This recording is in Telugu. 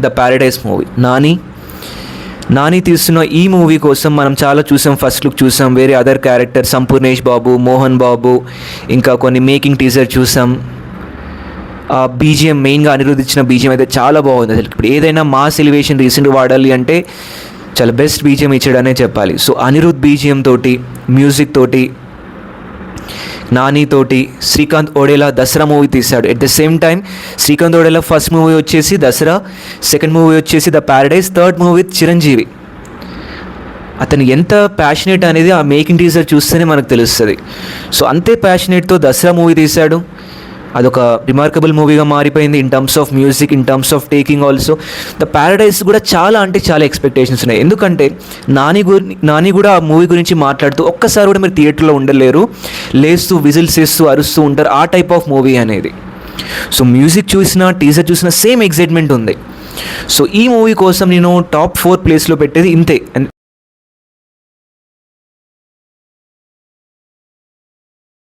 The Paradise movie. నాని తీస్తున్న ఈ మూవీ కోసం మనం చాలా చూసాం, ఫస్ట్ లుక్ చూసాం, వేరే అదర్ క్యారెక్టర్ సంపూర్ణేష్ బాబు, మోహన్ బాబు, ఇంకా కొన్ని మేకింగ్ టీజర్ చూసాం. బీజిఎం మెయిన్గా అనిరుద్ధ్ ఇచ్చిన బీజిఎం అయితే చాలా బాగుంది. అసలు ఇప్పుడు ఏదైనా మాస్ ఎలివేషన్ రీసెంట్గా వాడాలి అంటే చాలా బెస్ట్ బీజిఎం ఇచ్చాడనే చెప్పాలి. సో అనిరుద్ధ్ బీజిఎం తోటి, మ్యూజిక్ తోటి, నాని తోటి శ్రీకాంత్ ఓడేలా దసరా మూవీ తీశాడు. At the same time Srikanth Odela first movie వచ్చేసి దసరా, సెకండ్ మూవీ వచ్చేసి The Paradise, third movie with Chiranjeevi. అతను ఎంత ప్యాషనేట్ అనేది ఆ మేకింగ్ టీజర్ చూస్తేనే మనకు తెలుస్తుంది. సో అంతే ప్యాషనేట్తో దసరా మూవీ తీశాడు. అదొక రిమార్కబుల్ మూవీగా మారిపోయింది in terms of music, in terms of taking also. The Paradise కూడా చాలా అంటే చాలా ఎక్స్పెక్టేషన్స్ ఉన్నాయి. ఎందుకంటే నాని కూడా ఆ మూవీ గురించి మాట్లాడుతూ ఒక్కసారి కూడా మీరు థియేటర్లో ఉండలేరు, లేస్తూ విజిల్స్ వేస్తూ అరుస్తూ ఉంటారు, ఆ టైప్ ఆఫ్ మూవీ అనేది. సో మ్యూజిక్ చూసినా టీజర్ చూసినా సేమ్ ఎగ్జైట్మెంట్ ఉంది. సో ఈ మూవీ కోసం నేను టాప్ 4 ప్లేస్లో పెట్టేది ఇంతే.